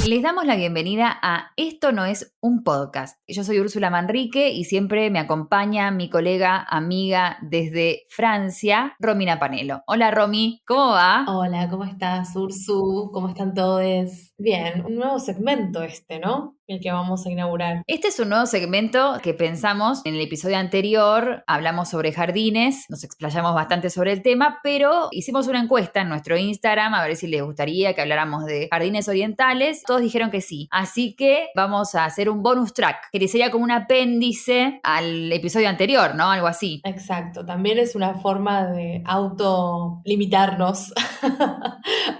Les damos la bienvenida a Esto no es un podcast. Yo soy Úrsula Manrique y siempre me acompaña mi colega, amiga desde Francia, Romina Panelo. Hola Romy, ¿cómo va? Hola, ¿cómo estás, Ursu? ¿Cómo están todos? Bien, un nuevo segmento ¿no? El que vamos a inaugurar. Este es un nuevo segmento que pensamos. En el episodio anterior hablamos sobre jardines, nos explayamos bastante sobre el tema, pero hicimos una encuesta en nuestro Instagram a ver si les gustaría que habláramos de jardines orientales. Todos dijeron que sí. Así que vamos a hacer un bonus track, que sería como un apéndice al episodio anterior, ¿no? Algo así. Exacto, también es una forma de autolimitarnos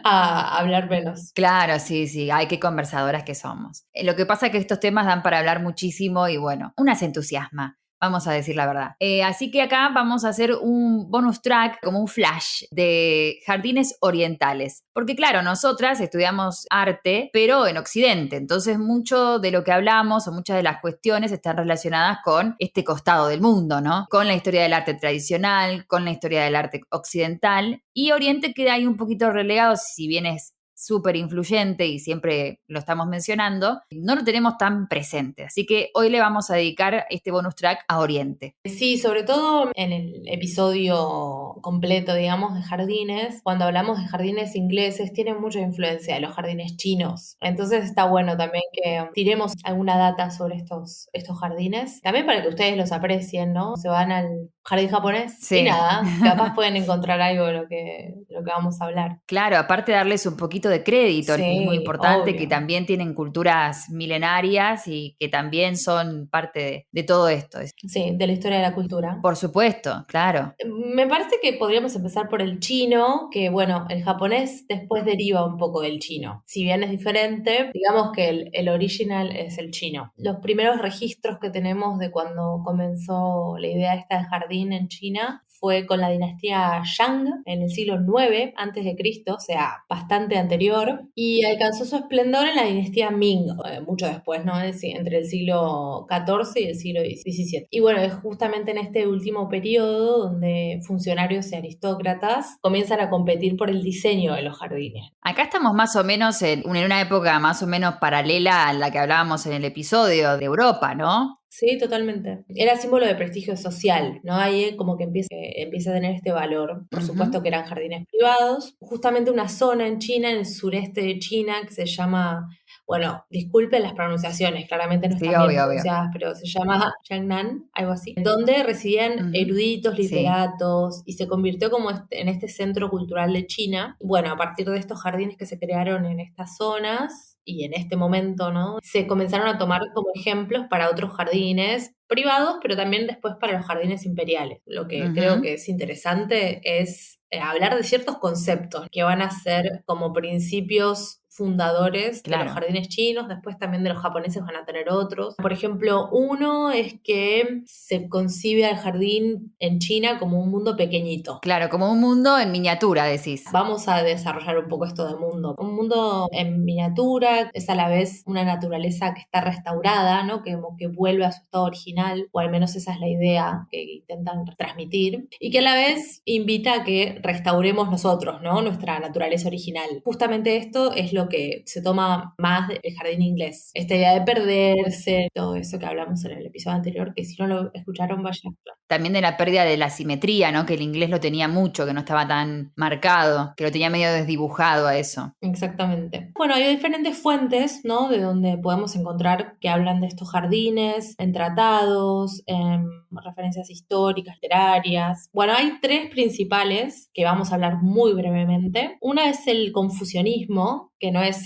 a hablar menos. Claro, sí, sí, ay, qué conversadoras que somos. Lo que pasa es que estos temas dan para hablar muchísimo y bueno, unas entusiasma, vamos a decir la verdad. Así que acá vamos a hacer un bonus track, como un flash de jardines orientales. Porque claro, nosotras estudiamos arte, pero en Occidente, entonces mucho de lo que hablamos o muchas de las cuestiones están relacionadas con este costado del mundo, ¿no? Con la historia del arte tradicional, con la historia del arte occidental, y Oriente queda ahí un poquito relegado, si bien es súper influyente y siempre lo estamos mencionando, no lo tenemos tan presente. Así que hoy le vamos a dedicar este bonus track a Oriente. Sí, sobre todo en el episodio completo, digamos, de jardines, cuando hablamos de jardines ingleses, tienen mucha influencia de los jardines chinos. Entonces está bueno también que tiremos alguna data sobre estos jardines, también para que ustedes los aprecien, ¿no? Se van al jardín japonés y Sí. nada, capaz pueden encontrar algo de lo que vamos a hablar. Claro, aparte de darles un poquito de crédito, es muy Sí, importante que obvio. también tienen culturas milenarias y que también son parte de todo esto. Sí, de la historia de la cultura. Por supuesto, claro. Me parece que podríamos empezar por el chino, que bueno, el japonés después deriva un poco del chino. Si bien es diferente, digamos que el original es el chino. Los primeros registros que tenemos de cuando comenzó la idea esta del jardín en China fue con la dinastía Shang en el siglo IX antes de Cristo, o sea, bastante anterior, y alcanzó su esplendor en la dinastía Ming, mucho después, ¿no? Entre el siglo XIV y el siglo XVII. Y bueno, es justamente en este último periodo donde funcionarios y aristócratas comienzan a competir por el diseño de los jardines. Acá estamos más o menos en una época más o menos paralela a la que hablábamos en el episodio de Europa, ¿no? Sí, totalmente. Era símbolo de prestigio social, ¿no? Ahí como que empieza a tener este valor. Por Ujú. supuesto que eran jardines privados. Justamente una zona en China, en el sureste de China, que se llama, bueno, disculpen las pronunciaciones, claramente no Sí, están bien obvio, obvio. pronunciadas, pero se llama Jiangnan, algo así, donde residían Ujú. eruditos, Sí. literatos, y se convirtió como en este centro cultural de China. Bueno, a partir de estos jardines que se crearon en estas zonas, y en este momento, ¿no? Se comenzaron a tomar como ejemplos para otros jardines privados, pero también después para los jardines imperiales. Lo que creo Ujú. que es interesante es hablar de ciertos conceptos que van a ser como principios fundadores de los Claro. jardines chinos, después también de los japoneses van a tener otros. Por ejemplo, uno es que se concibe al jardín en China como un mundo pequeñito. Claro, como un mundo en miniatura, decís. Vamos a desarrollar un poco esto de mundo. Un mundo en miniatura es a la vez una naturaleza que está restaurada, ¿no? Que como que vuelve a su estado original, o al menos esa es la idea que intentan transmitir, y que a la vez invita a que restauremos nosotros, ¿no? Nuestra naturaleza original. Justamente esto es lo que se toma más del jardín inglés. Esta idea de perderse, todo eso que hablamos en el episodio anterior, que si no lo escucharon, vayan. También de la pérdida de la simetría, ¿no? Que el inglés lo tenía mucho, que no estaba tan marcado, que lo tenía medio desdibujado a eso. Exactamente. Bueno, hay diferentes fuentes, ¿no? De donde podemos encontrar que hablan de estos jardines, en tratados, en referencias históricas, literarias. Bueno, hay tres principales que vamos a hablar muy brevemente. Una es el confucianismo, que no es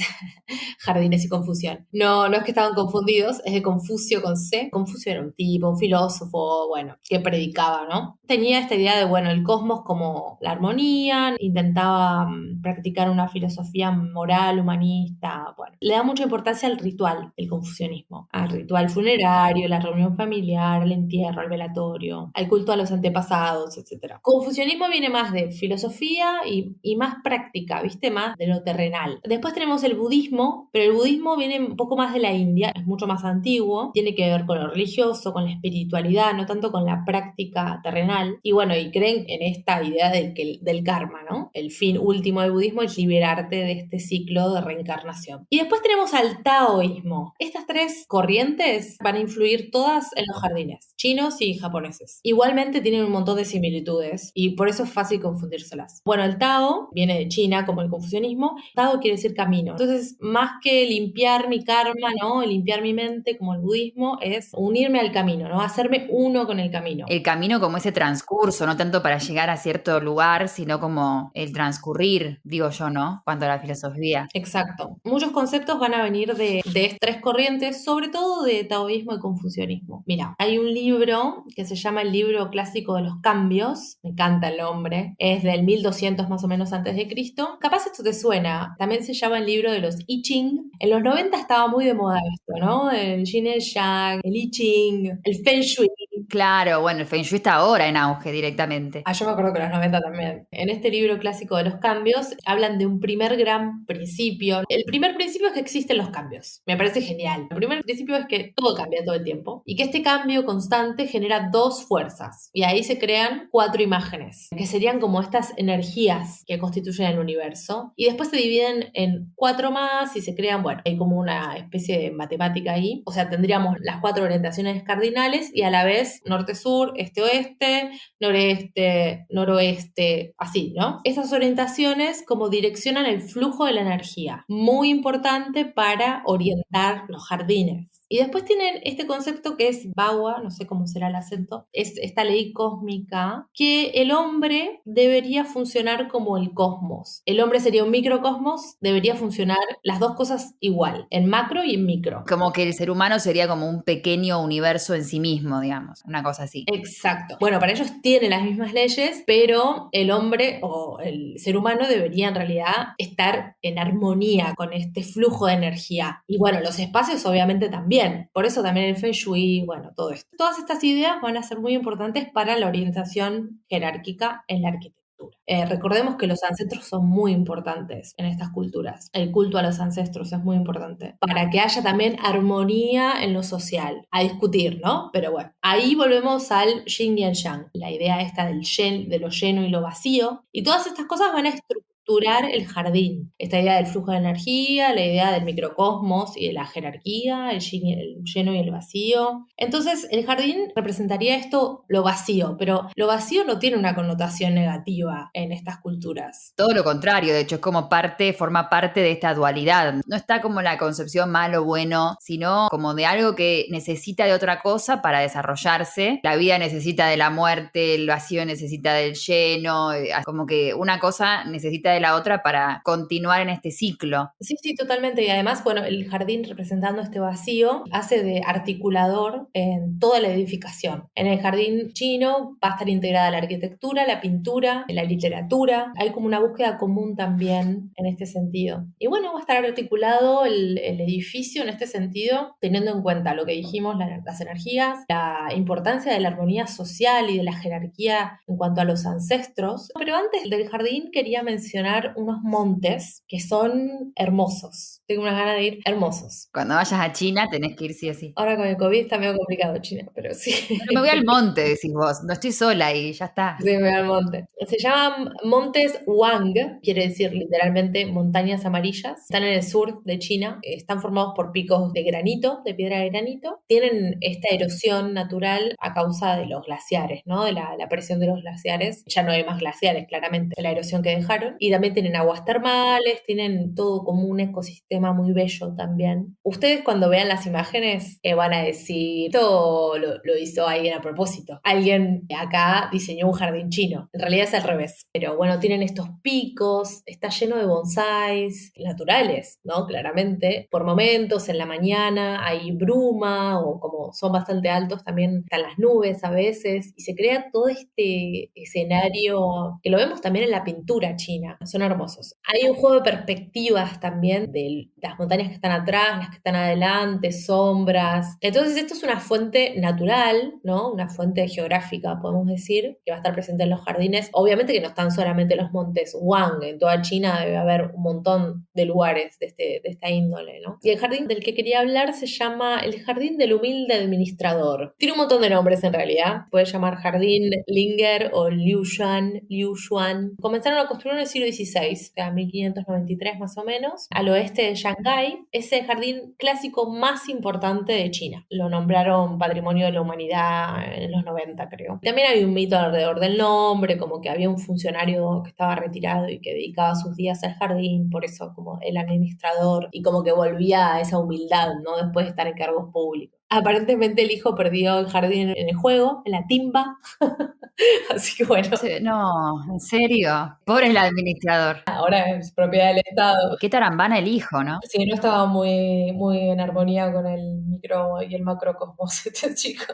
jardines y confusión. No, no es que estaban confundidos, es de Confucio con C. Confucio era un tipo, un filósofo, bueno, que predicaba, ¿no? Tenía esta idea de, bueno, el cosmos como la armonía, intentaba practicar una filosofía moral, humanista, bueno. Le da mucha importancia al ritual, el confucianismo, al ritual funerario, la reunión familiar, al entierro, al velatorio, al culto a los antepasados, etc. Confucianismo viene más de filosofía y más práctica, ¿viste? Más de lo terrenal. Después tenemos el budismo, pero el budismo viene un poco más de la India, es mucho más antiguo, tiene que ver con lo religioso, con la espiritualidad, no tanto con la práctica práctica terrenal. Y bueno, y creen en esta idea del karma, ¿no? El fin último del budismo es liberarte de este ciclo de reencarnación. Y después tenemos al taoísmo. Estas tres corrientes van a influir todas en los jardines, chinos y japoneses. Igualmente tienen un montón de similitudes y por eso es fácil confundírselas. Bueno, el Tao viene de China, como el confucianismo. Tao quiere decir camino. Entonces, más que limpiar mi karma, ¿no? Limpiar mi mente, como el budismo, es unirme al camino, ¿no? Hacerme uno con el camino. El camino como ese transcurso, no tanto para llegar a cierto lugar, sino como el transcurrir, digo yo, ¿no? Cuanto a la filosofía. Exacto. Muchos conceptos van a venir de estas tres corrientes, sobre todo de taoísmo y confucianismo. Mira, hay un libro que se llama el libro clásico de los cambios, me encanta el nombre, es del 1200 más o menos antes de Cristo. Capaz esto te suena, también se llama el libro de los I Ching. En los 90 estaba muy de moda esto, ¿no? El Yin, el Yang, el I Ching, el Feng Shui. Claro, bueno, el Feng Shui está ahora en auge directamente. Yo me acuerdo que en los 90 también. En este libro clásico de los cambios hablan de un primer gran principio. El primer principio es que existen los cambios. Me parece genial. El primer principio es que todo cambia todo el tiempo y que este cambio constante genera dos fuerzas. Y ahí se crean 4 imágenes, que serían como estas energías que constituyen el universo. Y después se dividen en 4 más y se crean, bueno, hay como una especie de matemática ahí. O sea, tendríamos las 4 orientaciones cardinales y a la vez norte-sur, este-oeste, noreste, noroeste, así, ¿no? Esas orientaciones como direccionan el flujo de la energía, muy importante para orientar los jardines. Y después tienen este concepto que es Bagua, no sé cómo será el acento, es esta ley cósmica, que el hombre debería funcionar como el cosmos. El hombre sería un microcosmos, debería funcionar las dos cosas igual, en macro y en micro. Como que el ser humano sería como un pequeño universo en sí mismo, digamos, una cosa así. Exacto. Bueno, para ellos tienen las mismas leyes, pero el hombre o el ser humano debería en realidad estar en armonía con este flujo de energía. Y bueno, los espacios obviamente también. Por eso también el Feng Shui, bueno, todo esto. Todas estas ideas van a ser muy importantes para la orientación jerárquica en la arquitectura. Recordemos que los ancestros son muy importantes en estas culturas. El culto a los ancestros es muy importante para que haya también armonía en lo social. A discutir, ¿no? Pero bueno, ahí volvemos al yin y al yang. La idea esta de lo lleno y lo vacío. Y todas estas cosas van a estructurar el jardín. Esta idea del flujo de energía, la idea del microcosmos y de la jerarquía, el lleno y el vacío. Entonces, el jardín representaría esto, lo vacío, pero lo vacío no tiene una connotación negativa en estas culturas. Todo lo contrario, de hecho, es como forma parte de esta dualidad. No está como la concepción malo, bueno, sino como de algo que necesita de otra cosa para desarrollarse. La vida necesita de la muerte, el vacío necesita del lleno, como que una cosa necesita de la otra para continuar en este ciclo. Sí, sí, totalmente. Y además, bueno, el jardín representando este vacío hace de articulador en toda la edificación. En el jardín chino va a estar integrada la arquitectura, la pintura, la literatura. Hay como una búsqueda común también en este sentido. Y bueno, va a estar articulado el edificio en este sentido, teniendo en cuenta lo que dijimos, las energías, la importancia de la armonía social y de la jerarquía en cuanto a los ancestros. Pero antes del jardín quería mencionar unos montes que son hermosos. Tengo una gana de ir hermosos. Cuando vayas a China tenés que ir sí o sí. Ahora con el COVID está medio complicado China, pero sí. Bueno, me voy al monte, decís vos. No estoy sola y ya está. Sí, me voy al monte. Se llaman Montes Wang, quiere decir literalmente montañas amarillas. Están en el sur de China. Están formados por picos de granito, de piedra de granito. Tienen esta erosión natural a causa de los glaciares, ¿no? De la presión de los glaciares. Ya no hay más glaciares, claramente, de la erosión que dejaron. Y también tienen aguas termales, tienen todo como un ecosistema muy bello también. Ustedes cuando vean las imágenes van a decir, esto lo hizo alguien a propósito. Alguien acá diseñó un jardín chino. En realidad es al revés. Pero bueno, tienen estos picos, está lleno de bonsáis naturales, ¿no? Claramente. Por momentos, en la mañana hay bruma o como son bastante altos también están las nubes a veces y se crea todo este escenario que lo vemos también en la pintura china. son hermosos. Hay un juego de perspectivas también de las montañas que están atrás, las que están adelante, sombras. Entonces esto es una fuente natural, ¿no? Una fuente geográfica, podemos decir, que va a estar presente en los jardines. Obviamente que no están solamente los montes Wang, en toda China debe haber un montón de lugares de esta índole, ¿no? Y el jardín del que quería hablar se llama el Jardín del Humilde Administrador. Tiene un montón de nombres en realidad. Puede llamar Jardín Linger o Liushuan. Comenzaron a construir en el siglo XVI, o sea, 1593 más o menos, al oeste de Shanghái. Es el jardín clásico más importante de China. Lo nombraron Patrimonio de la Humanidad en los 90, creo. También hay un mito alrededor del nombre, como que había un funcionario que estaba retirado y que dedicaba sus días al jardín, por eso como el administrador, y como que volvía a esa humildad, ¿no? Después de estar en cargos públicos. Aparentemente el hijo perdió el jardín en el juego, en la timba. Así que bueno, No, ¿en serio? Pobre el administrador. ahora es propiedad del Estado. Qué tarambana el hijo, ¿no? Sí, no estaba muy en armonía con el micro y el macrocosmos este chico.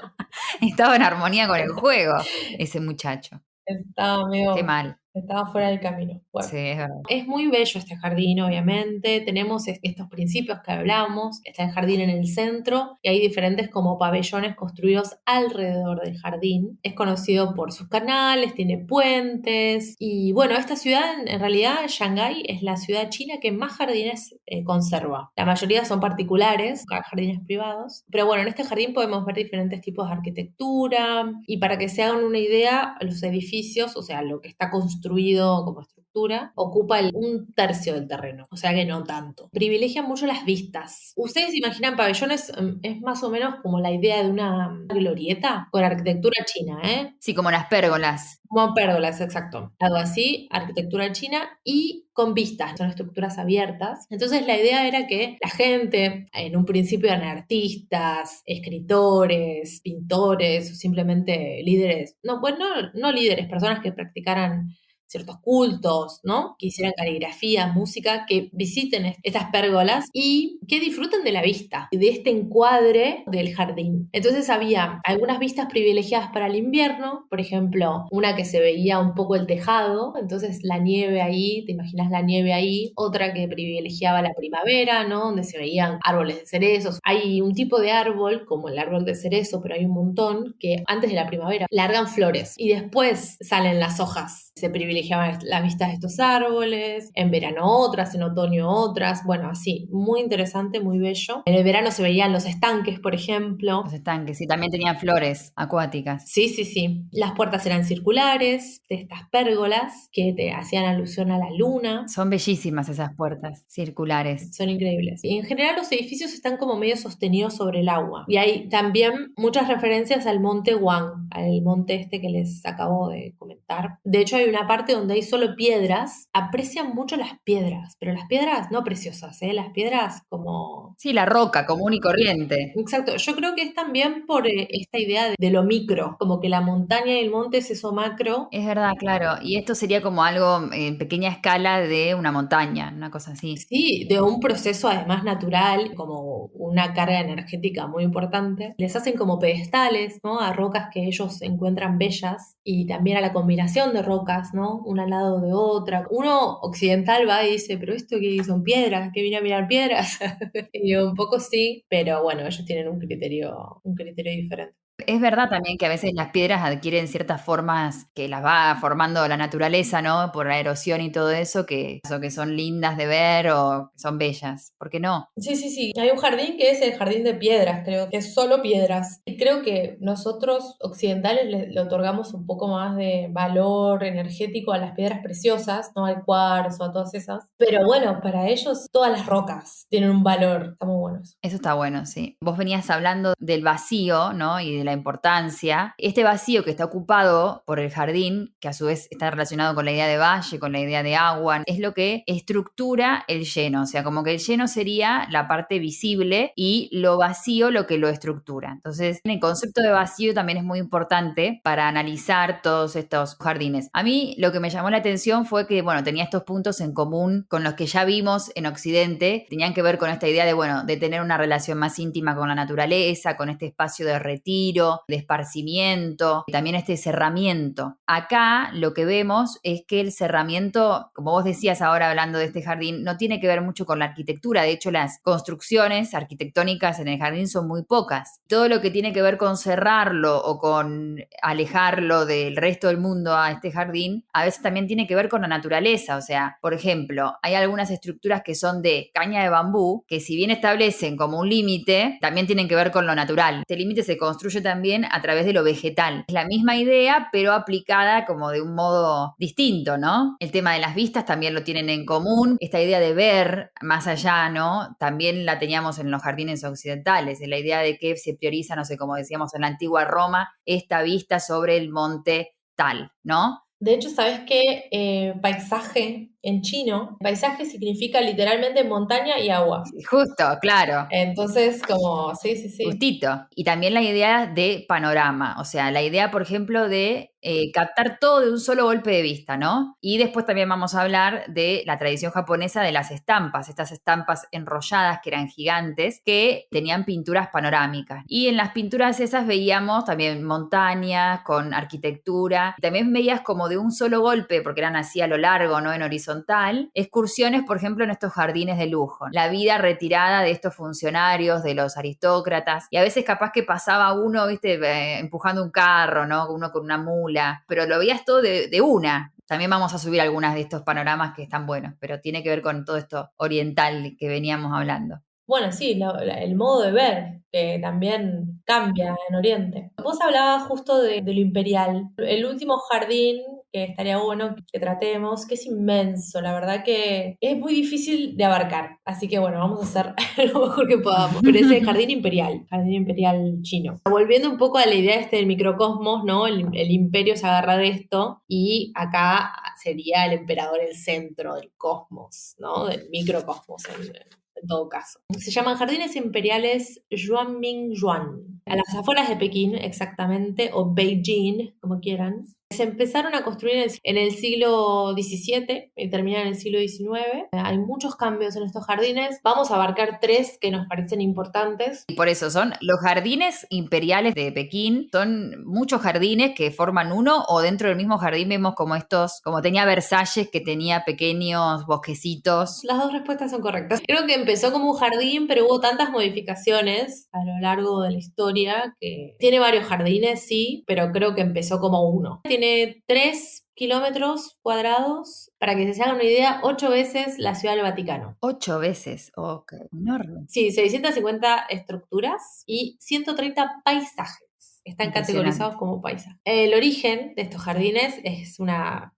Estaba en armonía con el juego, ese muchacho. Estaba Qué mal. estaba fuera del camino. Bueno. Sí, es verdad. Es muy bello este jardín, obviamente. Tenemos estos principios que hablamos. Está el jardín en el centro y hay diferentes como pabellones construidos alrededor del jardín. Es conocido por sus canales, tiene puentes. Y bueno, esta ciudad, en realidad, Shanghái es la ciudad china que más jardines conserva. La mayoría son particulares, jardines privados. Pero bueno, en este jardín podemos ver diferentes tipos de arquitectura. Y para que se hagan una idea, los edificios, o sea, lo que está construido como estructura, ocupa un tercio del terreno, o sea que no tanto. Privilegian mucho las vistas. Ustedes imaginan pabellones, es más o menos como la idea de una glorieta con arquitectura china, ¿eh? Sí, como las pérgolas. Como pérgolas, exacto. Algo así, arquitectura china y con vistas, son estructuras abiertas. Entonces la idea era que la gente, en un principio eran artistas, escritores, pintores o simplemente líderes, no, bueno, no líderes, personas que practicaran ciertos cultos, ¿no? Que hicieran caligrafía, música, que visiten estas pérgolas y que disfruten de la vista, de este encuadre del jardín. Entonces había algunas vistas privilegiadas para el invierno, por ejemplo, una que se veía un poco el tejado, entonces la nieve ahí, te imaginas la nieve ahí, otra que privilegiaba la primavera, ¿no? Donde se veían árboles de cerezos. Hay un tipo de árbol, como el árbol de cerezo, pero hay un montón, que antes de la primavera largan flores y después salen las hojas. Se privilegiaban las vistas de estos árboles, en verano otras, en otoño otras, bueno, así, muy interesante, muy bello. En el verano se veían los estanques, por ejemplo. Los estanques, sí, también tenían flores acuáticas. Sí, sí, sí. Las puertas eran circulares, de estas pérgolas que te hacían alusión a la luna. Son bellísimas esas puertas circulares. Son increíbles. Y en general los edificios están como medio sostenidos sobre el agua. Y hay también muchas referencias al monte Wang, al monte este que les acabo de comentar. De hecho, hay una parte donde hay solo piedras. Aprecian mucho las piedras, pero las piedras no preciosas, ¿eh? Las piedras como... Sí, la roca común y corriente. Exacto. Yo creo que es también por esta idea de lo micro, como que la montaña y el monte es eso macro. Es verdad, claro. Y esto sería como algo en pequeña escala de una montaña, una cosa así. Sí, de un proceso además natural, como una carga energética muy importante. Les hacen como pedestales, ¿no? A rocas que ellos encuentran bellas y también a la combinación de rocas, ¿no? Una al lado de otra. Uno occidental va y dice, pero esto que son piedras, que vine a mirar piedras. Y un poco sí, pero bueno, ellos tienen un criterio diferente. Es verdad también que a veces las piedras adquieren ciertas formas que las va formando la naturaleza, ¿no? Por la erosión y todo eso, o que son lindas de ver o que son bellas. ¿Por qué no? Sí, sí, sí. Hay un jardín que es el jardín de piedras, creo que es solo piedras. Y creo que nosotros occidentales le otorgamos un poco más de valor energético a las piedras preciosas, ¿no? Al cuarzo, a todas esas. Pero bueno, para ellos todas las rocas tienen un valor. Está muy bueno eso. Eso está bueno, sí. Vos venías hablando del vacío, ¿no? Y de la importancia. Este vacío que está ocupado por el jardín, que a su vez está relacionado con la idea de valle, con la idea de agua, es lo que estructura el lleno. O sea, como que el lleno sería la parte visible y lo vacío lo que lo estructura. Entonces, el concepto de vacío también es muy importante para analizar todos estos jardines. A mí lo que me llamó la atención fue que, bueno, tenía estos puntos en común con los que ya vimos en Occidente. Tenían que ver con esta idea de, bueno, de tener una relación más íntima con la naturaleza, con este espacio de retiro, retiro, de esparcimiento, y también este cerramiento. Acá lo que vemos es que el cerramiento, como vos decías ahora hablando de este jardín, no tiene que ver mucho con la arquitectura. De hecho, las construcciones arquitectónicas en el jardín son muy pocas. Todo lo que tiene que ver con cerrarlo o con alejarlo del resto del mundo a este jardín, a veces también tiene que ver con la naturaleza. O sea, por ejemplo, hay algunas estructuras que son de caña de bambú, que si bien establecen como un límite, también tienen que ver con lo natural. Este límite se construye también a través de lo vegetal. Es la misma idea, pero aplicada como de un modo distinto, ¿no? El tema de las vistas también lo tienen en común. Esta idea de ver más allá, ¿no? También la teníamos en los jardines occidentales, en la idea de que se prioriza, no sé, como decíamos en la antigua Roma, esta vista sobre el monte tal, ¿no? De hecho, ¿sabes qué? Paisaje en chino, paisaje significa literalmente montaña y agua. Justo, claro. Entonces, como, sí. Justito. Y también la idea de panorama, o sea, la idea, por ejemplo, de captar todo de un solo golpe de vista, ¿no? Y después también vamos a hablar de la tradición japonesa de las estampas, estas estampas enrolladas que eran gigantes, que tenían pinturas panorámicas. Y en las pinturas esas veíamos también montañas con arquitectura, y también veías como de un solo golpe, porque eran así a lo largo, ¿no? En horizontal, excursiones, por ejemplo, en estos jardines de lujo, la vida retirada de estos funcionarios, de los aristócratas, y a veces capaz que pasaba uno, viste, empujando un carro, ¿no? Uno con una mula, pero lo veías todo de una. También vamos a subir algunas de estos panoramas que están buenos, pero tiene que ver con todo esto oriental que veníamos hablando. Bueno, sí, el modo de ver, que también cambia en Oriente. Vos hablabas justo de lo imperial. El último jardín que estaría bueno que tratemos, que es inmenso, la verdad que es muy difícil de abarcar. Así que bueno, vamos a hacer lo mejor que podamos. Pero es el jardín imperial chino. Volviendo un poco a la idea del microcosmos, ¿no? El imperio se agarra de esto y acá sería el emperador el centro del cosmos, ¿no? Del microcosmos en todo caso. Se llaman Jardines Imperiales Yuanmingyuan, a las afueras de Pekín exactamente, o Beijing, como quieran. Se empezaron a construir en el siglo XVII y terminan en el siglo XIX. Hay muchos cambios en estos jardines. Vamos a abarcar tres que nos parecen importantes. Y por eso son los jardines imperiales de Pekín, son muchos jardines que forman uno, o dentro del mismo jardín vemos como estos, como tenía Versalles, que tenía pequeños bosquecitos. Las dos respuestas son correctas. Creo que empezó como un jardín, pero hubo tantas modificaciones a lo largo de la historia que tiene varios jardines, sí, pero creo que empezó como uno. Tiene 3 kilómetros cuadrados, para que se hagan una idea, 8 veces la Ciudad del Vaticano. 8 veces, ok, enorme. Sí, 650 estructuras y 130 paisajes. Están categorizados como paisajes. El origen de estos jardines es una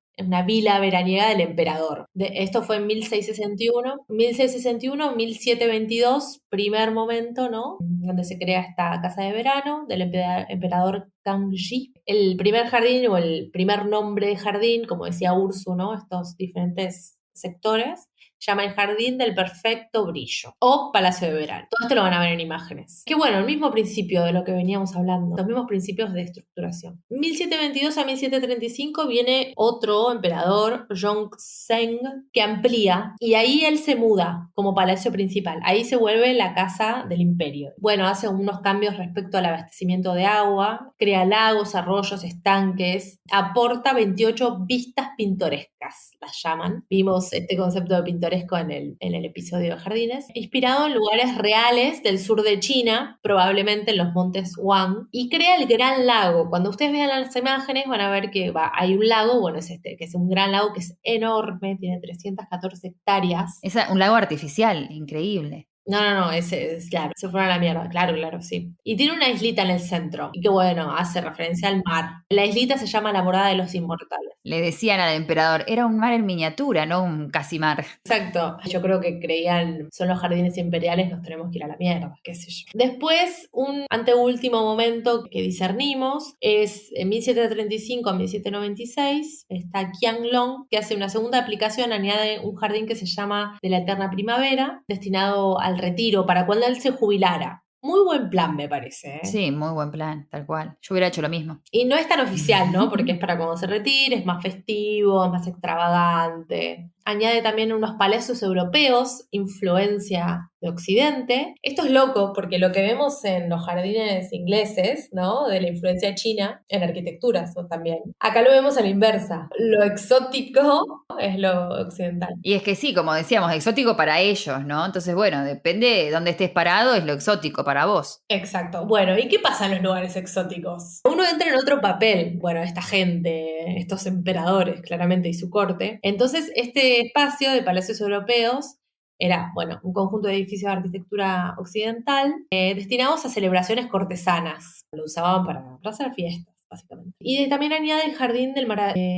vila veraniega del emperador. Esto fue en 1661, 1722, primer momento, ¿no? Donde se crea esta casa de verano del emperador Kangxi. El primer jardín o el primer nombre de jardín, como decía Ursu, ¿no? Estos diferentes sectores, llama el Jardín del Perfecto Brillo o Palacio de Verano. Todo esto lo van a ver en imágenes. Que bueno, el mismo principio de lo que veníamos hablando, los mismos principios de estructuración. 1722 a 1735 viene otro emperador, Yongzheng, que amplía y ahí él se muda como palacio principal. Ahí se vuelve la casa del imperio. Bueno, hace unos cambios respecto al abastecimiento de agua, crea lagos, arroyos, estanques, aporta 28 vistas pintorescas, las llaman. Vimos este concepto de pintoresco en el episodio de jardines, inspirado en lugares reales del sur de China, probablemente en los montes Huang, y crea el Gran Lago. Cuando ustedes vean las imágenes van a ver que hay un lago, bueno, es este, que es un gran lago que es enorme, tiene 314 hectáreas. Es un lago artificial, increíble. No, ese es claro, se fueron a la mierda, claro, sí. Y tiene una islita en el centro, y que bueno, hace referencia al mar. La islita se llama La Morada de los Inmortales. Le decían al emperador, era un mar en miniatura, no un casi mar. Exacto, yo creo que creían, son los jardines imperiales, nos tenemos que ir a la mierda, qué sé yo. Después, un anteúltimo momento que discernimos es en 1735 a 1796, está Qianlong, que hace una segunda aplicación, añade un jardín que se llama de la Eterna Primavera, destinado al retiro, para cuando él se jubilara. Muy buen plan, me parece, ¿eh? Sí, muy buen plan, tal cual. Yo hubiera hecho lo mismo. Y no es tan oficial, ¿no? Porque es para cuando se retire, es más festivo, es más extravagante. Añade también unos palacios europeos, influencia de Occidente. Esto es loco porque lo que vemos en los jardines ingleses, ¿no? De la influencia china, en arquitectura eso también. Acá lo vemos a la inversa. Lo exótico es lo occidental. Y es que sí, como decíamos, exótico para ellos, ¿no? Entonces, bueno, depende de dónde estés parado, es lo exótico para vos. Exacto. Bueno, ¿y qué pasa en los lugares exóticos? Uno entra en otro papel. Bueno, esta gente, estos emperadores, claramente, y su corte. Entonces, este espacio de palacios europeos era, bueno, un conjunto de edificios de arquitectura occidental destinados a celebraciones cortesanas. Lo usaban para hacer fiestas, básicamente. Y también añade el jardín de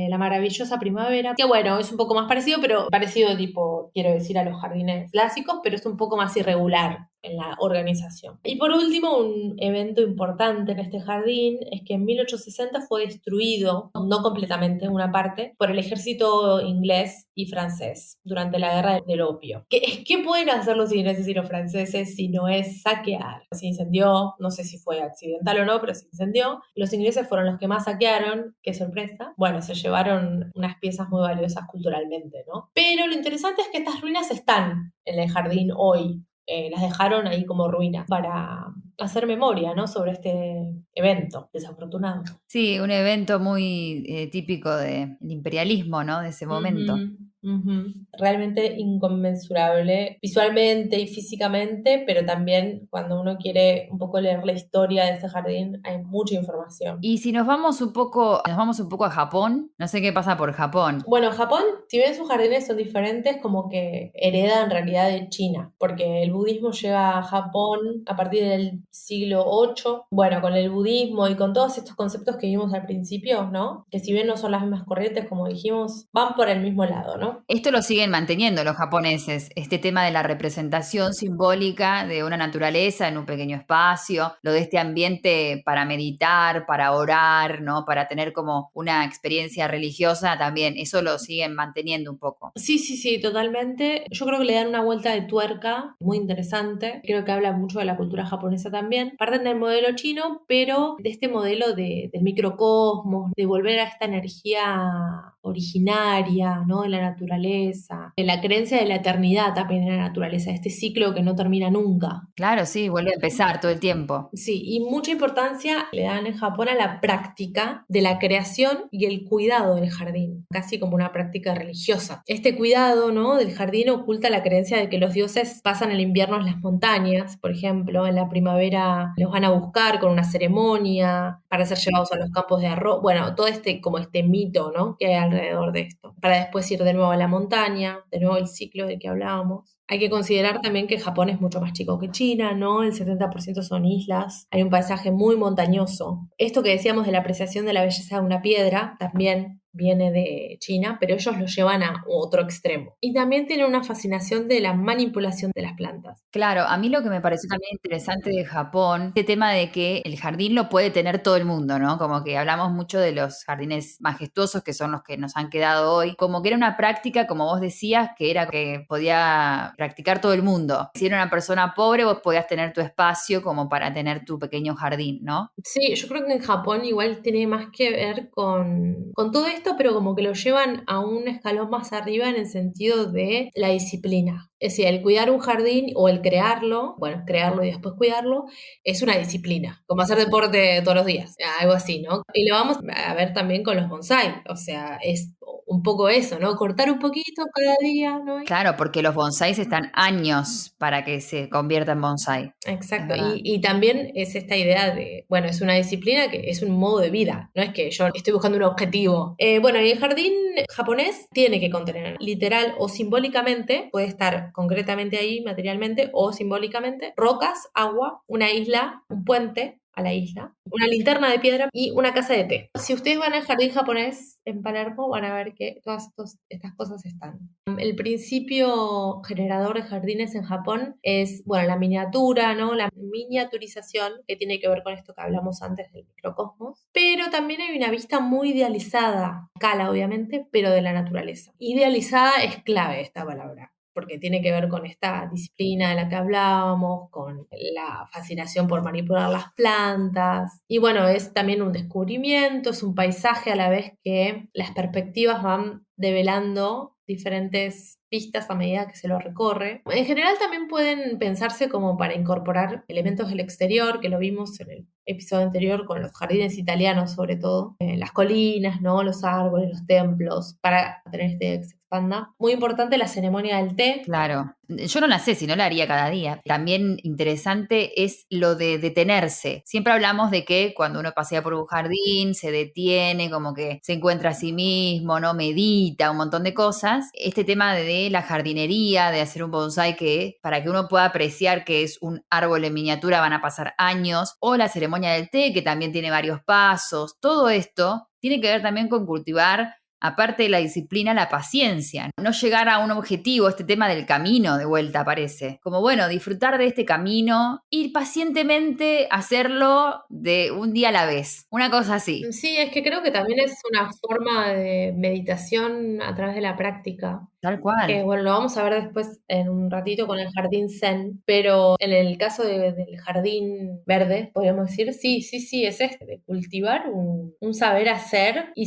la maravillosa primavera, que bueno, es un poco más parecido, pero parecido tipo, quiero decir, a los jardines clásicos, pero es un poco más irregular en la organización. Y por último, un evento importante en este jardín es que en 1860 fue destruido, no completamente, una parte, por el ejército inglés y francés durante la guerra del opio. ¿Qué pueden hacer los ingleses y los franceses si no es saquear? Se incendió, no sé si fue accidental o no, pero se incendió. Los ingleses fueron los que más saquearon, qué sorpresa. Bueno, se llevaron unas piezas muy valiosas culturalmente, ¿no? Pero lo interesante es que estas ruinas están en el jardín hoy. Las dejaron ahí como ruinas para hacer memoria, ¿no? Sobre este evento desafortunado. Sí, un evento muy típico del imperialismo, ¿no? De ese momento. Ujú, ujú. Realmente inconmensurable visualmente y físicamente, pero también cuando uno quiere un poco leer la historia de este jardín hay mucha información. Y si nos vamos un poco a Japón, no sé qué pasa por Japón. Bueno, Japón, si bien sus jardines son diferentes, como que hereda en realidad de China, porque el budismo llega a Japón a partir del siglo VIII. Bueno, con el budismo y con todos estos conceptos que vimos al principio, ¿no? Que si bien no son las mismas corrientes, como dijimos, van por el mismo lado, ¿no? Esto lo siguen manteniendo los japoneses, este tema de la representación simbólica de una naturaleza en un pequeño espacio, lo de este ambiente para meditar, para orar, ¿no? Para tener como una experiencia religiosa también, eso lo siguen manteniendo un poco. Sí, sí, sí, totalmente. Yo creo que le dan una vuelta de tuerca muy interesante. Creo que habla mucho de la cultura japonesa también. Parten del modelo chino, pero de este modelo del microcosmos, de volver a esta energía originaria, ¿no? De la naturaleza, de la creencia de la eternidad también en la naturaleza, este ciclo que no termina nunca. Claro, sí, vuelve a empezar todo el tiempo. Sí, y mucha importancia le dan en Japón a la práctica de la creación y el cuidado del jardín, casi como una práctica religiosa. Este cuidado, ¿no? del jardín oculta la creencia de que los dioses pasan el invierno en las montañas, por ejemplo, en la primavera los van a buscar con una ceremonia para ser llevados a los campos de arroz. Bueno, todo como este mito, ¿no? que hay alrededor de esto, para después ir de nuevo a la montaña, de nuevo el ciclo del que hablábamos. Hay que considerar también que Japón es mucho más chico que China, ¿no? El 70% son islas. Hay un paisaje muy montañoso. Esto que decíamos de la apreciación de la belleza de una piedra también viene de China, pero ellos lo llevan a otro extremo. Y también tienen una fascinación de la manipulación de las plantas. Claro, a mí lo que me pareció también interesante de Japón, este tema de que el jardín lo puede tener todo el mundo, ¿no? Como que hablamos mucho de los jardines majestuosos que son los que nos han quedado hoy, como que era una práctica, como vos decías, que era que podía practicar todo el mundo. Si era una persona pobre, vos podías tener tu espacio como para tener tu pequeño jardín, ¿no? Sí, yo creo que en Japón igual tiene más que ver con todo esto, pero como que lo llevan a un escalón más arriba en el sentido de la disciplina. Es decir, el cuidar un jardín o el crearlo, bueno, crearlo y después cuidarlo, es una disciplina, como hacer deporte todos los días, algo así, ¿no? Y lo vamos a ver también con los bonsai, o sea, es un poco eso, ¿no? Cortar un poquito cada día, ¿no? Claro, porque los bonsáis están años para que se convierta en bonsai. Es Exacto, verdad. y también es esta idea de, bueno, es una disciplina que es un modo de vida, no es que yo estoy buscando un objetivo. Bueno, y el jardín japonés tiene que contener, literal o simbólicamente, puede estar concretamente ahí, materialmente, o simbólicamente, rocas, agua, una isla, un puente a la isla, una linterna de piedra y una casa de té. Si ustedes van al jardín japonés en Palermo, van a ver que todas estas cosas están. El principio generador de jardines en Japón es, bueno, la miniatura, ¿no? La miniaturización, que tiene que ver con esto que hablamos antes del microcosmos. Pero también hay una vista muy idealizada, a escala obviamente, pero de la naturaleza. Idealizada es clave esta palabra, porque tiene que ver con esta disciplina de la que hablábamos, con la fascinación por manipular las plantas. Y bueno, es también un descubrimiento, es un paisaje a la vez que las perspectivas van develando diferentes pistas a medida que se lo recorre. En general también pueden pensarse como para incorporar elementos del exterior, que lo vimos en el episodio anterior con los jardines italianos sobre todo, las colinas, ¿no? Los árboles, los templos, para tener este que se expanda. Muy importante la ceremonia del té. Claro. Yo no la sé, si no la haría cada día. También interesante es lo de detenerse. Siempre hablamos de que cuando uno pasea por un jardín, se detiene, como que se encuentra a sí mismo, ¿no? Medita, un montón de cosas. Este tema de la jardinería, de hacer un bonsái que para que uno pueda apreciar que es un árbol en miniatura van a pasar años, o la ceremonia del té, que también tiene varios pasos. Todo esto tiene que ver también con cultivar, aparte de la disciplina, la paciencia. No llegar a un objetivo, este tema del camino de vuelta aparece. Como bueno, disfrutar de este camino, ir pacientemente, hacerlo de un día a la vez. Una cosa así. Sí, es que creo que también es una forma de meditación a través de la práctica. Tal Que cual. bueno, lo vamos a ver después en un ratito con el jardín zen, pero en el caso del jardín verde, podríamos decir, sí, es este, de cultivar un saber hacer y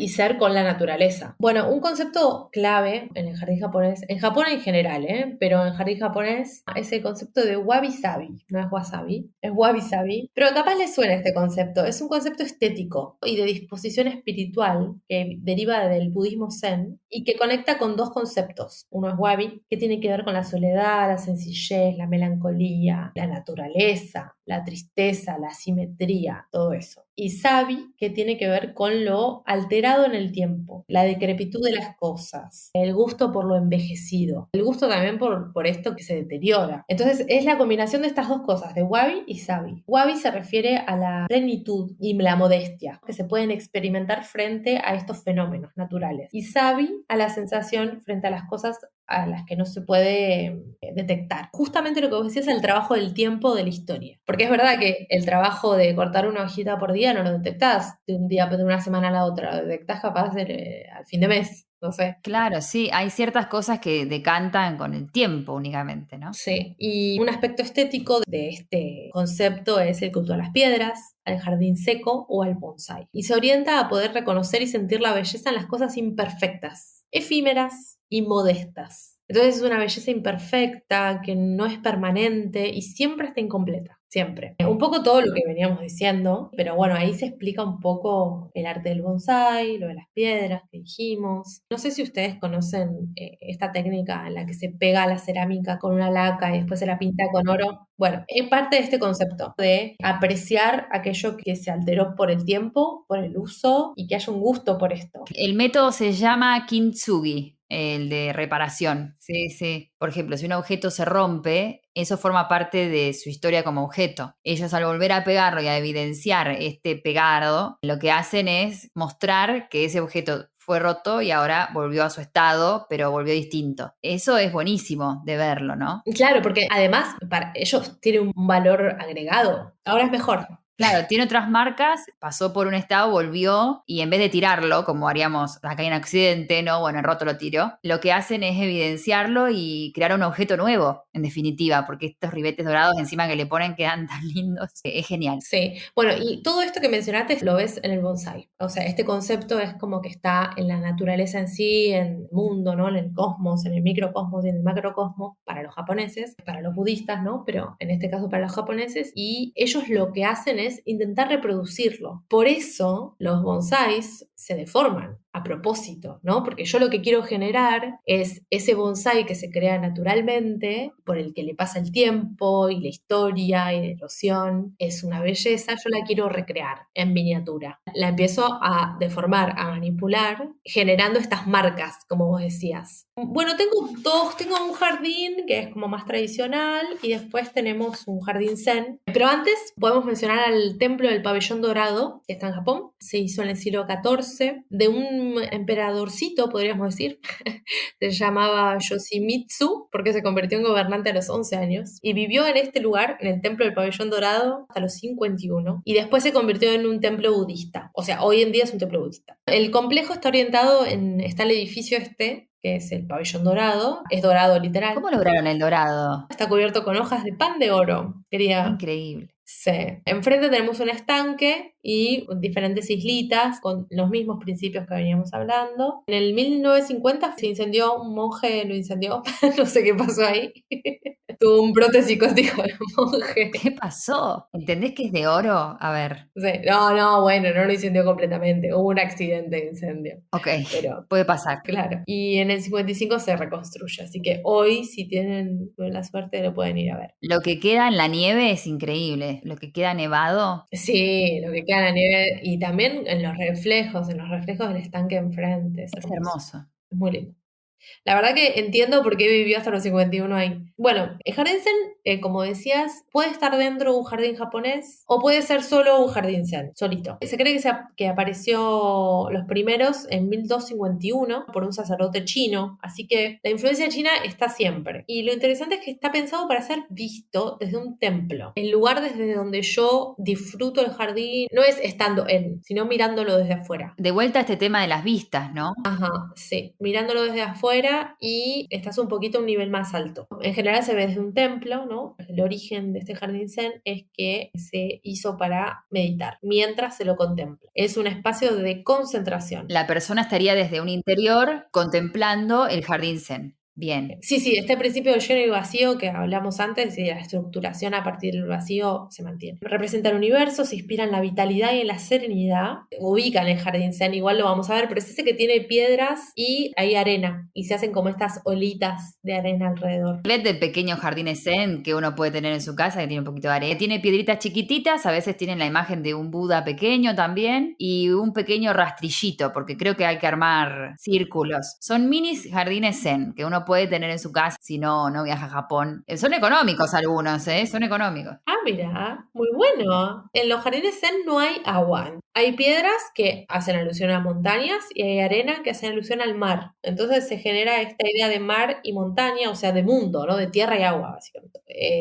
ser con la naturaleza. Bueno, un concepto clave en el jardín japonés, en Japón en general, pero en el jardín japonés, es el concepto de wabi-sabi, no es wasabi, es wabi-sabi, pero capaz les suena este concepto, es un concepto estético y de disposición espiritual que deriva del budismo zen y que conecta con dos conceptos. Uno es wabi, que tiene que ver con la soledad, la sencillez, la melancolía, la naturaleza, la tristeza, la simetría, todo eso. Y sabi, que tiene que ver con lo alterado en el tiempo, la decrepitud de las cosas, el gusto por lo envejecido, el gusto también por esto que se deteriora. Entonces es la combinación de estas dos cosas, de wabi y sabi. Wabi se refiere a la plenitud y la modestia que se pueden experimentar frente a estos fenómenos naturales. Y sabi a la sensación frente a las cosas a las que no se puede detectar. Justamente lo que vos decías es el trabajo del tiempo de la historia. Porque es verdad que el trabajo de cortar una hojita por día no lo detectás de un día, de una semana a la otra, lo detectás capaz al fin de mes, no sé. Claro, sí, hay ciertas cosas que decantan con el tiempo únicamente, ¿no? Sí, y un aspecto estético de este concepto es el culto a las piedras, al jardín seco o al bonsái. Y se orienta a poder reconocer y sentir la belleza en las cosas imperfectas, efímeras y modestas. Entonces es una belleza imperfecta que no es permanente y siempre está incompleta. Siempre. Un poco todo lo que veníamos diciendo, pero bueno, ahí se explica un poco el arte del bonsái, lo de las piedras que dijimos. No sé si ustedes conocen esta técnica en la que se pega la cerámica con una laca y después se la pinta con oro. Bueno, es parte de este concepto de apreciar aquello que se alteró por el tiempo, por el uso y que haya un gusto por esto. El método se llama kintsugi, el de reparación. Sí, sí. Por ejemplo, si un objeto se rompe, eso forma parte de su historia como objeto. Ellos al volver a pegarlo y a evidenciar este pegado, lo que hacen es mostrar que ese objeto fue roto y ahora volvió a su estado, pero volvió distinto. Eso es buenísimo de verlo, ¿no? Claro, porque además para ellos tiene un valor agregado. Ahora es mejor. Claro, tiene otras marcas, pasó por un estado, volvió y en vez de tirarlo, como haríamos acá en Occidente, ¿no? Bueno, el roto lo tiró, lo que hacen es evidenciarlo y crear un objeto nuevo, en definitiva, porque estos ribetes dorados encima que le ponen quedan tan lindos, es genial. Sí, bueno, y todo esto que mencionaste lo ves en el bonsái. O sea, este concepto es como que está en la naturaleza en sí, en el mundo, ¿no? En el cosmos, en el microcosmos y en el macrocosmos, para los japoneses, para los budistas, ¿no? Pero en este caso para los japoneses, y ellos lo que hacen es intentar reproducirlo. Por eso los bonsáis se deforman a propósito, ¿no? Porque yo lo que quiero generar es ese bonsái que se crea naturalmente, por el que le pasa el tiempo y la historia y la erosión, es una belleza, yo la quiero recrear en miniatura. La empiezo a deformar, a manipular, generando estas marcas, como vos decías. Bueno, tengo un jardín que es como más tradicional y después tenemos un jardín zen. Pero antes podemos mencionar al templo del pabellón dorado, que está en Japón. Se hizo en el siglo XIV, de un emperadorcito, podríamos decir. Se llamaba Yoshimitsu, porque se convirtió en gobernante a los 11 años. Y vivió en este lugar, en el templo del pabellón dorado, hasta los 51. Y después se convirtió en un templo budista. O sea, hoy en día es un templo budista. El complejo está orientado está el edificio que es el pabellón dorado, es dorado literal. ¿Cómo lograron el dorado? Está cubierto con hojas de pan de oro. Quería Increíble. Sí. Enfrente tenemos un estanque y diferentes islitas con los mismos principios que veníamos hablando. En el 1950 se incendió, un monje lo incendió, no sé qué pasó ahí. Tuvo un brote psicótico el monje. ¿Qué pasó? ¿Entendés que es de oro? A ver, Sí. No, bueno, no lo incendió completamente. Hubo un accidente de incendio. ok, Pero puede pasar. claro. Y en el 55 se reconstruye. Así que hoy, si tienen la suerte, lo pueden ir a ver. Lo que queda en la nieve es increíble. Lo que queda nevado Sí, lo que queda en la nieve y también en los reflejos del estanque enfrente, es es hermoso, hermoso. es muy lindo. La verdad que entiendo por qué vivió hasta los 51 ahí. Bueno, el jardín zen, como decías, puede estar dentro de un jardín japonés o puede ser solo un jardín zen, solito. Se cree que apareció los primeros en 1251 por un sacerdote chino, así que la influencia china está siempre. Y lo interesante es que está pensado para ser visto desde un templo. El lugar desde donde yo disfruto el jardín no es estando en, sino mirándolo desde afuera. De vuelta a este tema de las vistas, ¿no? Ajá, sí, mirándolo desde afuera y estás un poquito a un nivel más alto. En general se ve desde un templo, ¿no? El origen de este jardín zen es que se hizo para meditar mientras se lo contempla. Es un espacio de concentración. La persona estaría desde un interior contemplando el jardín zen. Bien. Sí, este principio de lleno y vacío que hablamos antes y la estructuración a partir del vacío se mantiene. Representa el universo, se inspira en la vitalidad y en la serenidad. Ubican el jardín zen, igual lo vamos a ver, pero es ese que tiene piedras y hay arena y se hacen como estas olitas de arena alrededor. ¿Ves de pequeños jardines zen que uno puede tener en su casa que tiene un poquito de arena? Tiene piedritas chiquititas, a veces tienen la imagen de un Buda pequeño también y un pequeño rastrillito, porque creo que hay que armar círculos. Son minis jardines zen que uno puede tener en su casa si no viaja a Japón. Son económicos algunos, ¿eh? Son económicos. Ah, mira, muy bueno. En los jardines zen no hay agua. Hay piedras que hacen alusión a montañas y hay arena que hacen alusión al mar. Entonces se genera esta idea de mar y montaña, o sea, de mundo, ¿no? De tierra y agua, básicamente.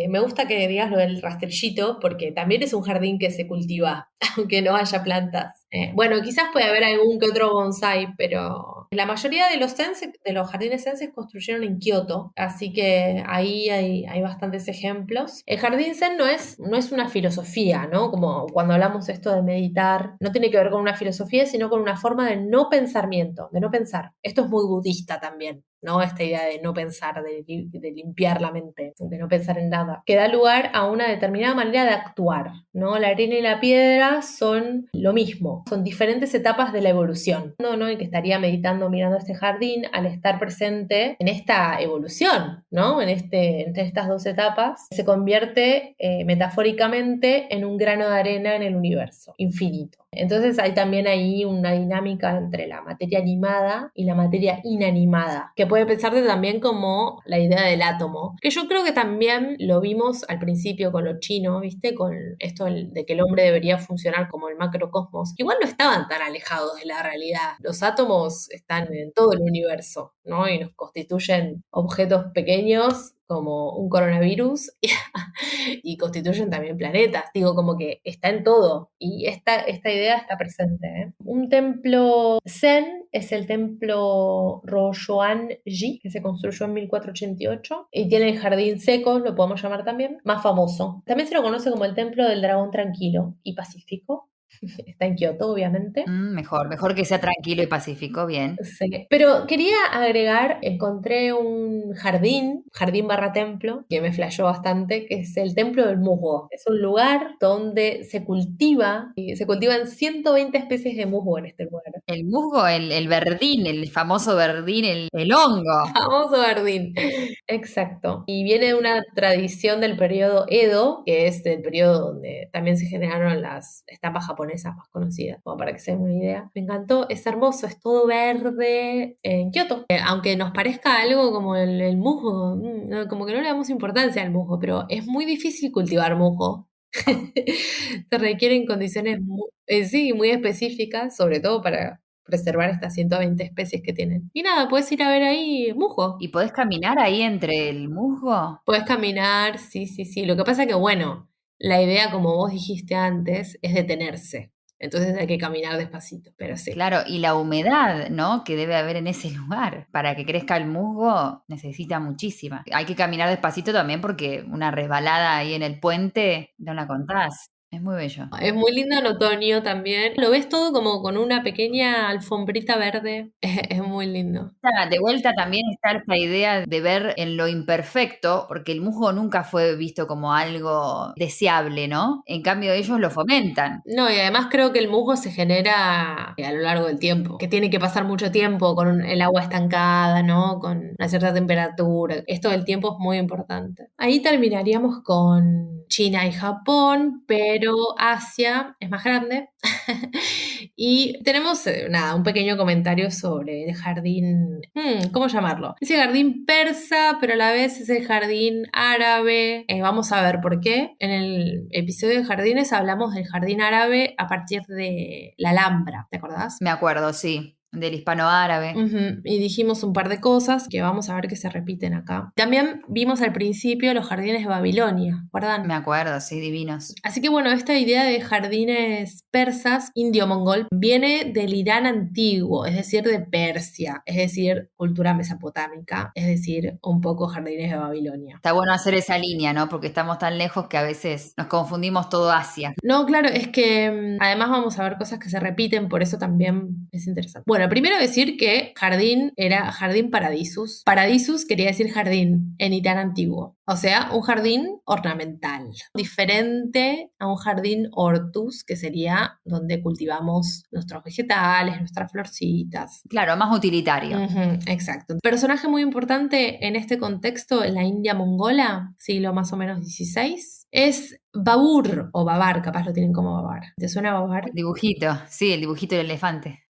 Me gusta que digas lo del rastrillito porque también es un jardín que se cultiva, aunque no haya plantas. Bueno, quizás puede haber algún que otro bonsai, pero la mayoría de los jardines zen se construyeron en Kioto, así que ahí hay bastantes ejemplos. El jardín zen no es una filosofía, ¿no? Como cuando hablamos esto de meditar, no tiene que ver con una filosofía, sino con una forma de no pensamiento, de no pensar. Esto es muy budista también, ¿no? Esta idea de no pensar, de limpiar la mente, de no pensar en nada, que da lugar a una determinada manera de actuar, ¿no? La arena y la piedra son lo mismo, son diferentes etapas de la evolución, ¿no? El que estaría meditando mirando este jardín, al estar presente en esta evolución, ¿no? Entre estas dos etapas, se convierte metafóricamente en un grano de arena en el universo, infinito. Entonces hay también ahí una dinámica entre la materia animada y la materia inanimada, que puede pensarse también como la idea del átomo, que yo creo que también lo vimos al principio con lo chino, ¿viste? Con esto de que el hombre debería funcionar como el macrocosmos. Igual no estaban tan alejados de la realidad. Los átomos están en todo el universo, ¿no? Y nos constituyen objetos pequeños como un coronavirus y constituyen también planetas. Digo, como que está en todo y esta idea está presente, ¿eh? Un templo zen es el templo Roshoan-ji, que se construyó en 1488 y tiene el jardín seco, lo podemos llamar también, más famoso. También se lo conoce como el templo del dragón tranquilo y pacífico. Está en Kioto, obviamente. Mejor que sea tranquilo y pacífico, bien. Sí. Pero quería agregar, encontré un jardín barra templo, que me flashó bastante, que es el templo del musgo. Es un lugar donde se cultivan 120 especies de musgo en este lugar. El musgo, el verdín, el famoso verdín, el hongo. Famoso jardín. Exacto. Y viene de una tradición del periodo Edo, que es el periodo donde también se generaron las estampas japonesas más conocidas, como para que se den una idea. Me encantó, es hermoso, es todo verde en Kioto. Aunque nos parezca algo como el musgo, como que no le damos importancia al musgo, pero es muy difícil cultivar musgo. Se requieren condiciones muy específicas, sobre todo para preservar estas 120 especies que tienen. Y nada, puedes ir a ver ahí musgo. ¿Y podés caminar ahí entre el musgo? Puedes caminar, sí. Lo que pasa que, bueno, la idea, como vos dijiste antes, es detenerse. Entonces hay que caminar despacito, pero sí. Claro, y la humedad, ¿no? Que debe haber en ese lugar. Para que crezca el musgo necesita muchísima. Hay que caminar despacito también porque una resbalada ahí en el puente, no la contás. Es muy bello. Es muy lindo en otoño también. Lo ves todo como con una pequeña alfombrita verde. Es muy lindo. De vuelta también está esta idea de ver en lo imperfecto, porque el musgo nunca fue visto como algo deseable, ¿no? En cambio ellos lo fomentan. No, y además creo que el musgo se genera a lo largo del tiempo, que tiene que pasar mucho tiempo con el agua estancada, ¿no? Con una cierta temperatura. Esto del tiempo es muy importante. Ahí terminaríamos con China y Japón, pero Asia es más grande. Y tenemos, nada, un pequeño comentario sobre el jardín, ¿cómo llamarlo? Ese jardín persa, pero a la vez ese jardín árabe. Vamos a ver por qué. En el episodio de jardines hablamos del jardín árabe a partir de la Alhambra, ¿te acordás? Me acuerdo, sí, del hispano-árabe. Ujú. Y dijimos un par de cosas que vamos a ver que se repiten acá. También vimos al principio los jardines de Babilonia, ¿recuerdan? Me acuerdo, sí, divinos. Así que bueno, esta idea de jardines persas, indio-mongol, viene del Irán antiguo, es decir, de Persia, es decir, cultura mesopotámica, es decir, un poco jardines de Babilonia. Está bueno hacer esa línea, ¿no? Porque estamos tan lejos que a veces nos confundimos todo Asia. No, claro, es que además vamos a ver cosas que se repiten, por eso también es interesante. Bueno, primero decir que jardín era jardín paradisus. Paradisus quería decir jardín en Irán antiguo. O sea, un jardín ornamental, diferente a un jardín hortus, que sería donde cultivamos nuestros vegetales, nuestras florcitas. Claro, más utilitario. Exacto. Personaje muy importante en este contexto en la India mongola, siglo más o menos XVI, es Babur o Babar, capaz lo tienen como Babar. ¿Te suena Babar? El dibujito, sí, el dibujito del elefante.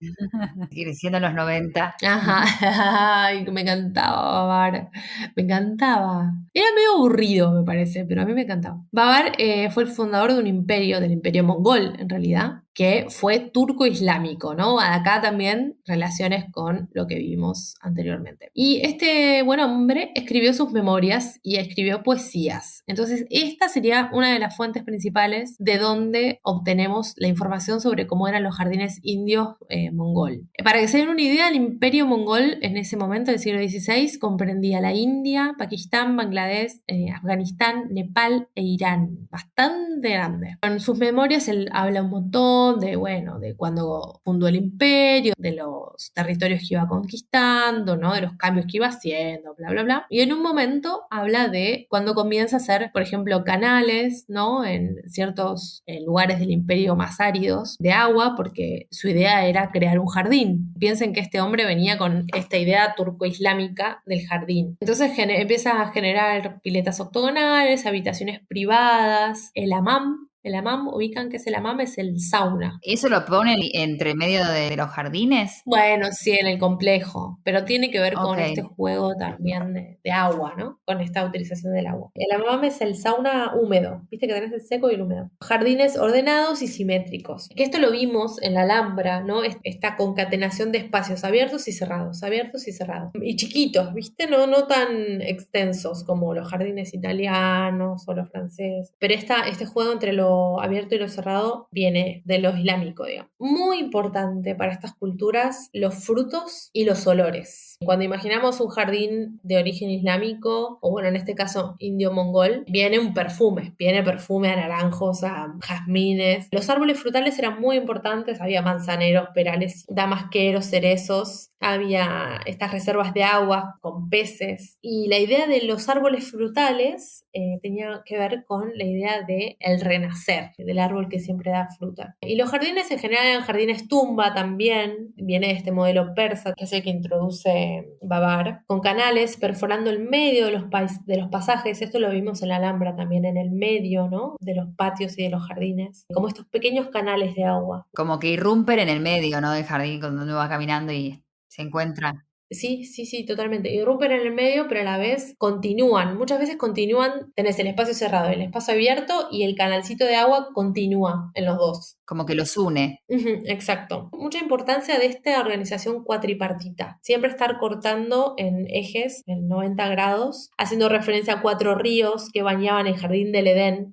Creciendo en los 90. Ajá, ay, me encantaba Babar, me encantaba. Era medio aburrido, me parece, pero a mí me encantaba. Babar fue el fundador de un imperio, del imperio mongol, en realidad, que fue turco-islámico, ¿no? Acá también relaciones con lo que vivimos anteriormente. Y este buen hombre escribió sus memorias y escribió poesías. Entonces, esta sería una de las fuentes principales de donde obtenemos la información sobre cómo eran los jardines indios mongol. Para que se den una idea, el imperio mongol en ese momento del siglo XVI comprendía la India, Pakistán, Bangladesh, Afganistán, Nepal e Irán. Bastante grande. En sus memorias él habla un montón de, bueno, de cuando fundó el imperio, de los territorios que iba conquistando, ¿no? De los cambios que iba haciendo, bla, bla, bla. Y en un momento habla de cuando comienza a hacer, por ejemplo, canales, ¿no? En ciertos lugares del imperio más áridos de agua, porque su idea era crear un jardín. Piensen que este hombre venía con esta idea turco-islámica del jardín. Entonces empieza a generar piletas octogonales, habitaciones privadas, el hammam. El hammam, ubican que es el hammam, es el sauna. ¿Eso lo ponen entre medio de los jardines? Bueno, sí, en el complejo, pero tiene que ver con Ok. este juego también de agua, ¿no? Con esta utilización del agua. El hammam es el sauna húmedo, viste que tenés el seco y el húmedo. Jardines ordenados y simétricos. Que esto lo vimos en la Alhambra, ¿no? Esta concatenación de espacios abiertos y cerrados, abiertos y cerrados. Y chiquitos, ¿viste? No tan extensos como los jardines italianos o los franceses. Pero este juego entre lo abierto y lo cerrado viene de lo islámico, digamos. Muy importante para estas culturas los frutos y los olores. Cuando imaginamos un jardín de origen islámico, o bueno, en este caso indio-mongol, viene perfume a naranjos, a jazmines. Los árboles frutales eran muy importantes, había manzaneros, perales, damasqueros, cerezos, había estas reservas de agua con peces. Y la idea de los árboles frutales tenía que ver con la idea de el renacer, del árbol que siempre da fruta. Y los jardines en general eran jardines tumba también, viene de este modelo persa, que es el que introduce Babar, con canales perforando el medio de los pasajes. Esto lo vimos en la Alhambra también, en el medio, ¿no? De los patios y de los jardines, como estos pequeños canales de agua. Como que irrumpen en el medio, ¿no? Del jardín cuando uno va caminando y se encuentra. Sí, totalmente. Irrumpen en el medio, pero a la vez continúan. Muchas veces continúan, tenés el espacio cerrado, el espacio abierto y el canalcito de agua continúa en los dos. Como que los une. Ujú, exacto. Mucha importancia de esta organización cuatripartita. Siempre estar cortando en ejes, en 90 grados, haciendo referencia a 4 ríos que bañaban el jardín del Edén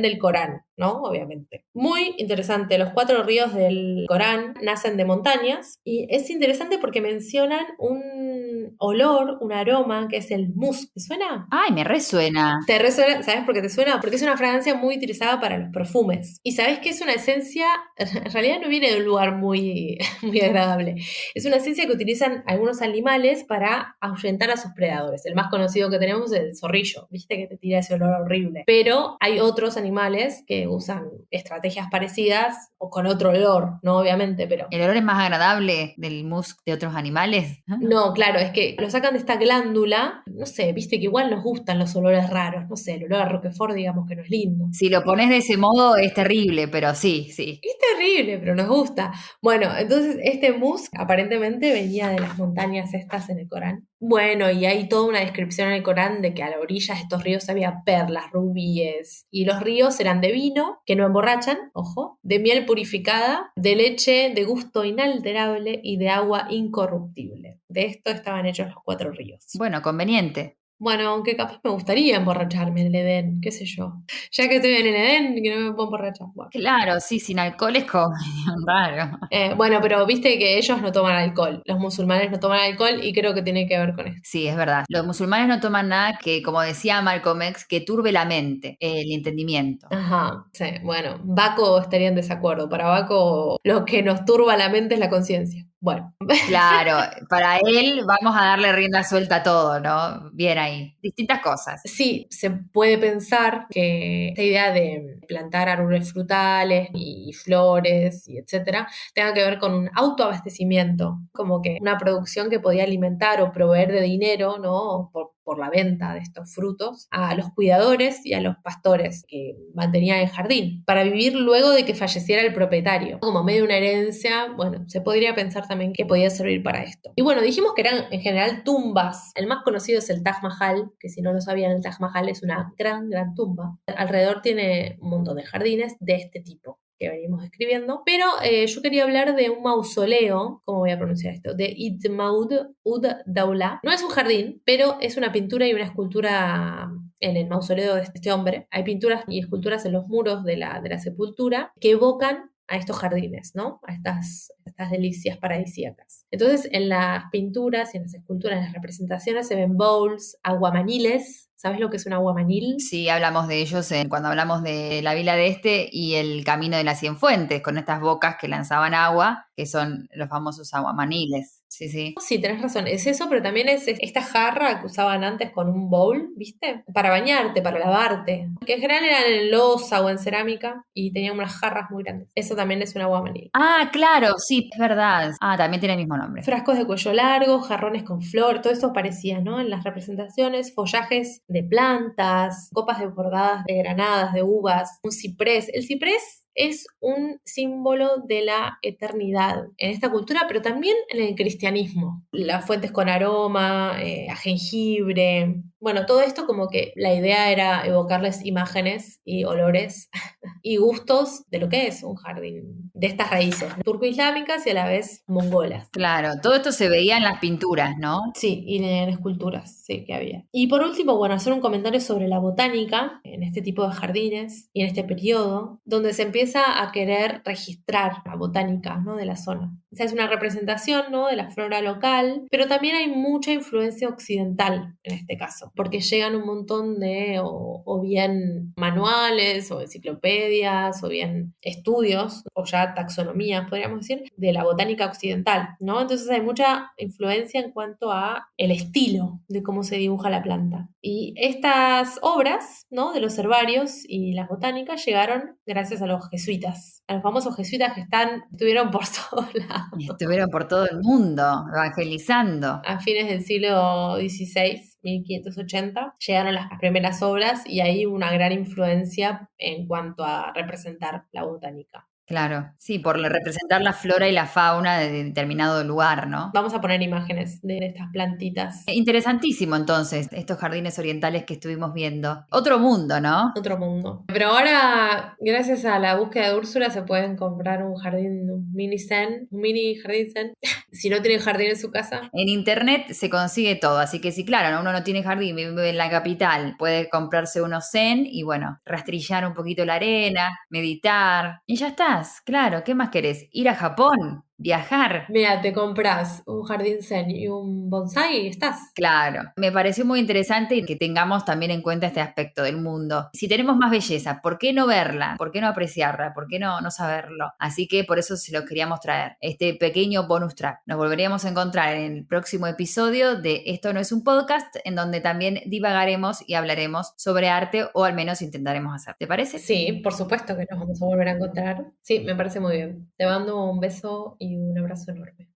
del Corán, ¿no? Obviamente. Muy interesante. Los 4 ríos del Corán nacen de montañas y es interesante porque mencionan un olor, un aroma que es el musk. ¿Te suena? Ay, me resuena. Te resuena, ¿sabes por qué te suena? Porque es una fragancia muy utilizada para los perfumes. Y sabes que es una esencia, en realidad no viene de un lugar muy, muy agradable. Es una esencia que utilizan algunos animales para ahuyentar a sus predadores. El más conocido que tenemos es el zorrillo, viste que te tira ese olor horrible. Pero hay otros animales que usan estrategias parecidas o con otro olor, no obviamente, pero... ¿El olor es más agradable del musk de otros animales? No, claro, es que lo sacan de esta glándula, no sé, viste que igual nos gustan los olores raros, no sé, el olor a Roquefort digamos que no es lindo. Si lo pones de ese modo es terrible, pero sí, sí. Es terrible, pero nos gusta. Bueno, entonces este musk aparentemente venía de las montañas estas en el Corán. Bueno, y hay toda una descripción en el Corán de que a la orilla de estos ríos había perlas, rubíes, y los ríos eran de vino, que no emborrachan, ojo, de miel purificada, de leche de gusto inalterable y de agua incorruptible. De esto estaban hechos los 4 ríos. Bueno, conveniente. Bueno, aunque capaz me gustaría emborracharme en el Edén, qué sé yo. Ya que estoy en el Edén, que no me puedo emborrachar. Bueno. Claro, sí, sin alcohol es como medio raro. Bueno, pero viste que ellos no toman alcohol. Los musulmanes no toman alcohol y creo que tiene que ver con esto. Sí, es verdad. Los musulmanes no toman nada que, como decía Malcolm X, que turbe la mente, el entendimiento. Ajá, sí, bueno, Baco estaría en desacuerdo. Para Baco lo que nos turba la mente es la conciencia. Bueno. Claro, para él vamos a darle rienda suelta a todo, ¿no? Bien ahí. Distintas cosas. Sí, se puede pensar que esta idea de plantar árboles frutales y flores y etcétera tenga que ver con un autoabastecimiento, como que una producción que podía alimentar o proveer de dinero, ¿no? Por la venta de estos frutos a los cuidadores y a los pastores que mantenían el jardín para vivir luego de que falleciera el propietario. Como medio de una herencia, bueno, se podría pensar también que podía servir para esto. Y bueno, dijimos que eran en general tumbas. El más conocido es el Taj Mahal, que si no lo sabían, el Taj Mahal es una gran tumba. Alrededor tiene un montón de jardines de este tipo que venimos escribiendo, pero yo quería hablar de un mausoleo, ¿cómo voy a pronunciar esto? De Itmaud ud Daula. No es un jardín, pero es una pintura y una escultura en el mausoleo de este hombre. Hay pinturas y esculturas en los muros de la sepultura que evocan a estos jardines, ¿no? A estas delicias paradisíacas. Entonces, en las pinturas y en las esculturas, en las representaciones, se ven bowls, aguamaniles. ¿Sabes lo que es un aguamanil? Sí, hablamos de ellos cuando hablamos de la Vila de Este y el Camino de las Cienfuentes, con estas bocas que lanzaban agua, que son los famosos aguamaniles. Sí, sí. Sí, tenés razón, es eso, pero también es esta jarra que usaban antes con un bowl, ¿viste? Para bañarte, para lavarte, que en general eran en loza o en cerámica y tenían unas jarras muy grandes. Eso también es un aguamanil. Ah, claro, sí, es verdad. Ah, también tiene el mismo nombre. Frascos de cuello largo, jarrones con flor, todo eso aparecía, ¿no? En las representaciones, follajes de plantas, copas desbordadas de granadas, de uvas, un ciprés. El ciprés es un símbolo de la eternidad en esta cultura, pero también en el cristianismo. Las fuentes con aroma, a jengibre. Bueno, todo esto como que la idea era evocarles imágenes y olores y gustos de lo que es un jardín, de estas raíces turco-islámicas y a la vez mongolas. Claro, todo esto se veía en las pinturas, ¿no? Sí, y en esculturas, sí, que había. Y por último, bueno, hacer un comentario sobre la botánica en este tipo de jardines y en este periodo, donde se empieza a querer registrar la botánica, ¿no? De la zona. O sea, es una representación, ¿no? De la flora local, pero también hay mucha influencia occidental en este caso, porque llegan un montón de, o bien manuales, o enciclopedias, o bien estudios, o ya taxonomías, podríamos decir, de la botánica occidental, ¿no? Entonces hay mucha influencia en cuanto a el estilo de cómo se dibuja la planta. Y estas obras, ¿no? De los herbarios y las botánicas llegaron gracias a los jesuitas, a los famosos jesuitas que estuvieron por todos lados. Estuvieron por todo el mundo, evangelizando. A fines del siglo XVI, 1580, llegaron las primeras obras y ahí hubo una gran influencia en cuanto a representar la botánica. Claro, sí, por representar la flora y la fauna de determinado lugar, ¿no? Vamos a poner imágenes de estas plantitas. Interesantísimo entonces, estos jardines orientales que estuvimos viendo. Otro mundo, ¿no? Otro mundo. Pero ahora, gracias a la búsqueda de Úrsula, se pueden comprar un jardín, un mini zen, un mini jardín zen. Si no tienen jardín en su casa. En internet se consigue todo, así que si claro, ¿no? Uno no tiene jardín, vive en la capital, puede comprarse unos zen y bueno, rastrillar un poquito la arena, meditar y ya estás, claro, ¿qué más querés? Ir a Japón, viajar. Mira, te compras un jardín zen y un bonsai y estás. Claro, me pareció muy interesante que tengamos también en cuenta este aspecto del mundo. Si tenemos más belleza, ¿por qué no verla? ¿Por qué no apreciarla? ¿Por qué no saberlo? Así que por eso se lo queríamos traer, este pequeño bonus track. Nos volveríamos a encontrar en el próximo episodio de Esto no es un podcast, en donde también divagaremos y hablaremos sobre arte, o al menos intentaremos hacer. ¿Te parece? Sí, por supuesto que nos vamos a volver a encontrar. Sí, me parece muy bien. Te mando un beso y un abrazo enorme.